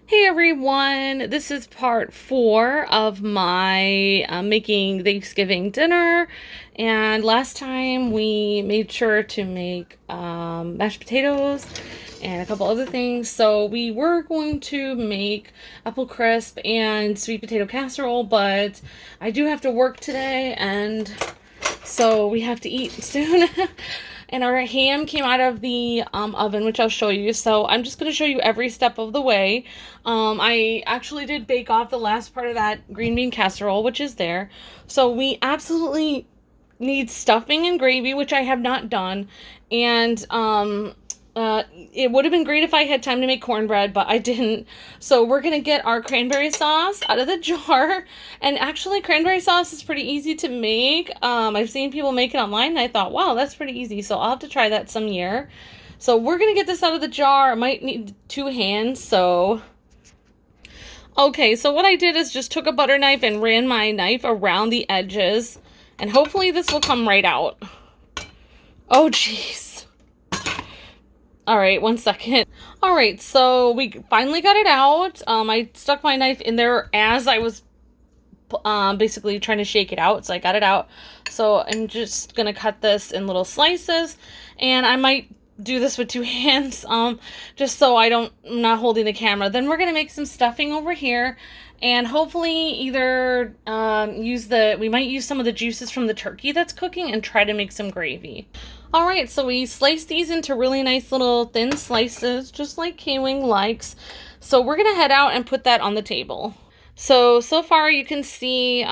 Hey everyone, this is part 4 of my making Thanksgiving dinner. And last time we made sure to make mashed potatoes and a couple other things. So we were going to make apple crisp and sweet potato casserole, but I do have to work today, and so we have to eat soon. And our ham came out of the oven, which I'll show you. So I'm just going to show you every step of the way. I actually did bake off the last part of that green bean casserole, which is there. So we absolutely need stuffing and gravy, which I have not done. And it would have been great if I had time to make cornbread, but I didn't. So we're gonna get our cranberry sauce out of the jar. And actually, cranberry sauce is pretty easy to make. I've seen people make it online, and I thought, wow, that's pretty easy. So I'll have to try that some year. So we're gonna get this out of the jar. I might need 2 hands. So okay, so what I did is just took a butter knife and ran my knife around the edges, and hopefully this will come right out. Oh, jeez. All right, 1 second. All right, so we finally got it out. I stuck my knife in there as I was basically trying to shake it out, so I got it out. So I'm just gonna cut this in little slices, and I might do this with 2 hands, just so I'm not holding the camera. Then we're gonna make some stuffing over here, and hopefully either we might use some of the juices from the turkey that's cooking and try to make some gravy. All right, so we sliced these into really nice little thin slices, just like K-Wing likes. So we're gonna head out and put that on the table. So far you can see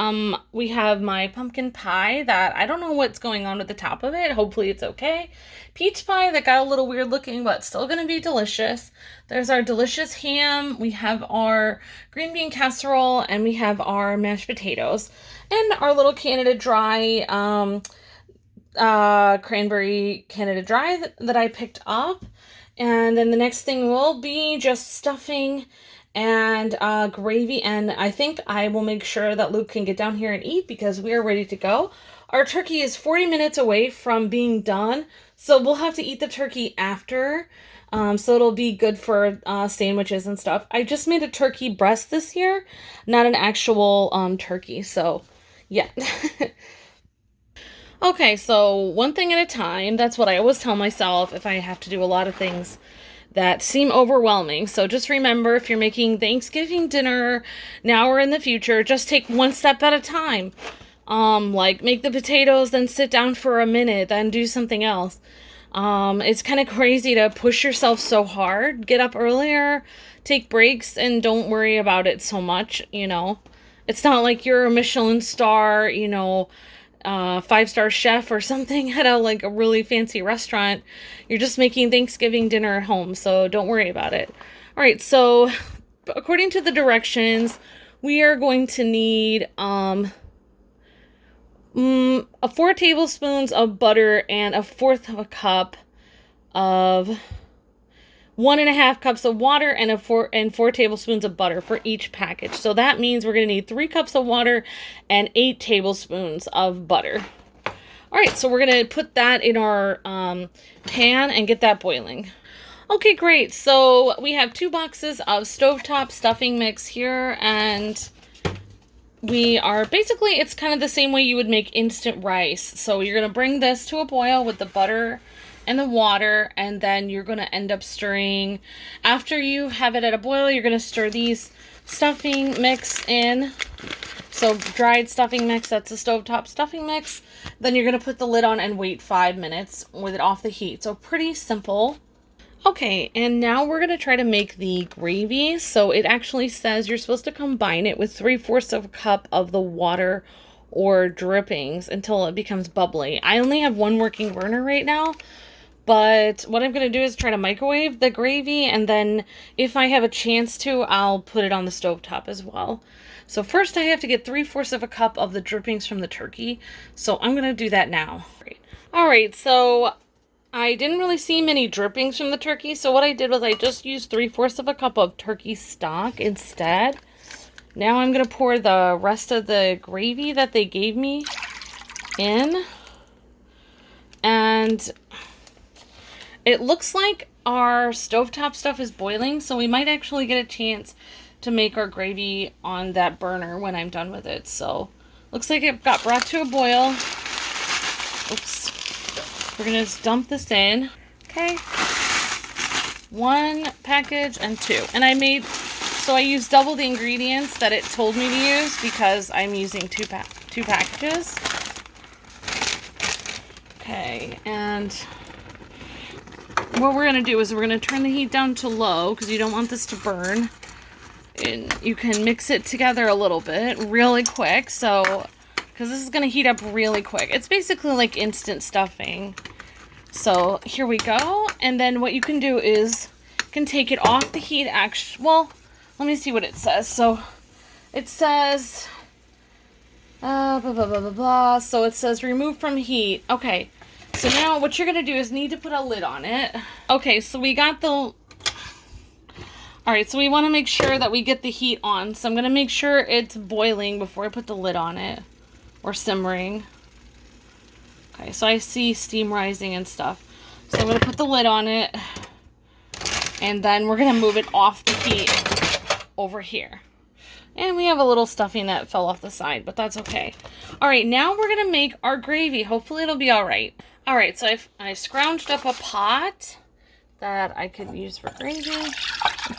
we have my pumpkin pie that I don't know what's going on with the top of it. Hopefully it's okay. Peach pie that got a little weird looking, but still gonna be delicious. There's our delicious ham. We have our green bean casserole, and we have our mashed potatoes. And our little Canada Dry cranberry Canada Dry that I picked up. And then the next thing will be just stuffing and gravy, and I think I will make sure that Luke can get down here and eat because we are ready to go. Our turkey is 40 minutes away from being done, so we'll have to eat the turkey after, so it'll be good for sandwiches and stuff. I just made a turkey breast this year, not an actual turkey, so yeah. Okay, so one thing at a time. That's what I always tell myself if I have to do a lot of things that seem overwhelming. So just remember, if you're making Thanksgiving dinner now or in the future, just take one step at a time. Like make the potatoes, then sit down for a minute, then do something else. It's kind of crazy to push yourself so hard. Get up earlier, take breaks, and don't worry about it so much. It's not like you're a Michelin star, 5-star chef or something at a really fancy restaurant. You're just making Thanksgiving dinner at home, so don't worry about it. All right, so according to the directions, we are going to need 4 tablespoons of butter and 1/4 of a cup of 1.5 cups of water and 4 tablespoons of butter for each package. So that means we're going to need 3 cups of water and 8 tablespoons of butter. All right, so we're going to put that in our pan and get that boiling. Okay, great. So we have 2 boxes of stovetop stuffing mix here, and we are basically, it's kind of the same way you would make instant rice. So you're going to bring this to a boil with the butter and the water, and then you're going to end up stirring. After you have it at a boil, you're going to stir these stuffing mix in. So dried stuffing mix, that's the stovetop stuffing mix. Then you're going to put the lid on and wait 5 minutes with it off the heat. So pretty simple. Okay, and now we're going to try to make the gravy. So it actually says you're supposed to combine it with 3/4 of a cup of the water or drippings until it becomes bubbly. I only have one working burner right now, but what I'm going to do is try to microwave the gravy, and then if I have a chance to, I'll put it on the stovetop as well. So first I have to get 3/4 of a cup of the drippings from the turkey, so I'm going to do that now. All right, so I didn't really see many drippings from the turkey, so what I did was I just used 3/4 of a cup of turkey stock instead. Now I'm going to pour the rest of the gravy that they gave me in, and It looks like our stovetop stuff is boiling, so we might actually get a chance to make our gravy on that burner when I'm done with it. So looks like it got brought to a boil. Oops. We're gonna just dump this in. Okay. 1 package and 2. And I used double the ingredients that it told me to use because I'm using two packages. Okay, and what we're going to do is we're going to turn the heat down to low because you don't want this to burn. And you can mix it together a little bit really quick. So, because this is going to heat up really quick. It's basically like instant stuffing. So here we go. And then what you can do is you can take it off the heat. Well, let me see what it says. So it says blah, blah, blah, blah, blah. So it says remove from heat. Okay. So now what you're going to do is need to put a lid on it. Okay, so we got the... Alright, so we want to make sure that we get the heat on. So I'm going to make sure it's boiling before I put the lid on it. Or simmering. Okay, so I see steam rising and stuff. So I'm going to put the lid on it. And then we're going to move it off the heat over here. And we have a little stuffing that fell off the side, but that's okay. Alright, now we're going to make our gravy. Hopefully it'll be alright. Alright, so I scrounged up a pot that I could use for gravy.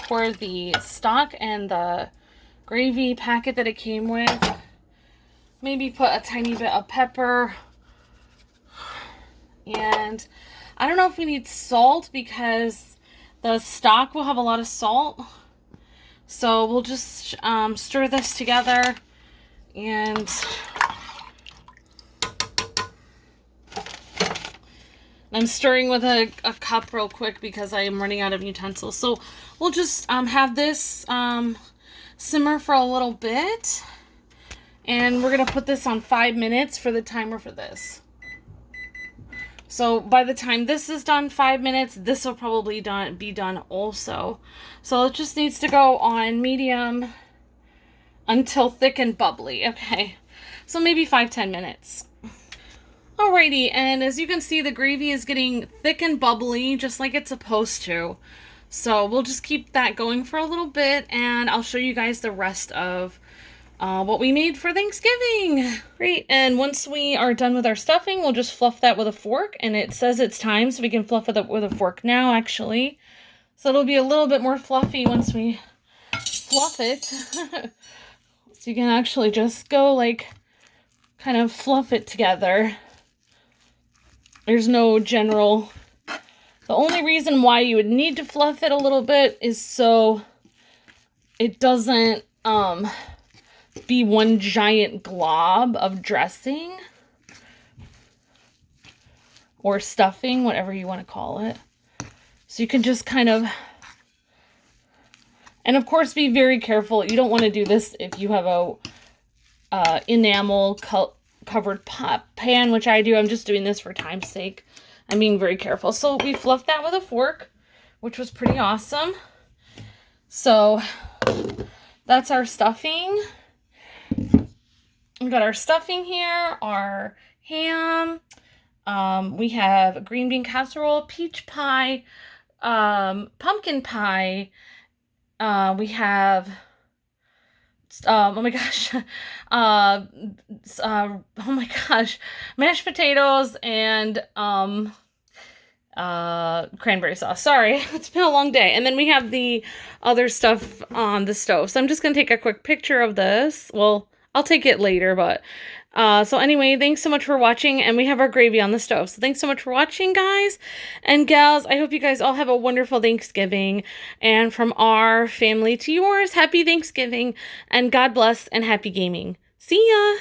Pour the stock and the gravy packet that it came with. Maybe put a tiny bit of pepper. And I don't know if we need salt because the stock will have a lot of salt. So we'll just stir this together and I'm stirring with a cup real quick because I am running out of utensils. So we'll just have this simmer for a little bit. And we're going to put this on 5 minutes for the timer for this. So by the time this is done, 5 minutes, this will probably be done also. So it just needs to go on medium until thick and bubbly. Okay, so maybe 5-10 minutes. Alrighty, and as you can see, the gravy is getting thick and bubbly, just like it's supposed to. So we'll just keep that going for a little bit, and I'll show you guys the rest of what we made for Thanksgiving. Great, and once we are done with our stuffing, we'll just fluff that with a fork, and it says it's time, so we can fluff it with a fork now, actually. So it'll be a little bit more fluffy once we fluff it. So you can actually just go, like, kind of fluff it together. There's no general... The only reason why you would need to fluff it a little bit is so it doesn't be one giant glob of dressing or stuffing, whatever you want to call it. So you can just kind of... And of course, be very careful. You don't want to do this if you have a enamel covered pan, which I do. I'm just doing this for time's sake. I'm being very careful. So we fluffed that with a fork, which was pretty awesome. So that's our stuffing. We got our stuffing here, our ham. We have a green bean casserole, peach pie, pumpkin pie. We have... oh my gosh, oh my gosh, mashed potatoes and cranberry sauce. Sorry, it's been a long day. And then we have the other stuff on the stove. So I'm just gonna take a quick picture of this. Well, I'll take it later, but so anyway, thanks so much for watching, and we have our gravy on the stove. So thanks so much for watching, guys and gals. I hope you guys all have a wonderful Thanksgiving, and from our family to yours, happy Thanksgiving, and God bless, and happy gaming. See ya!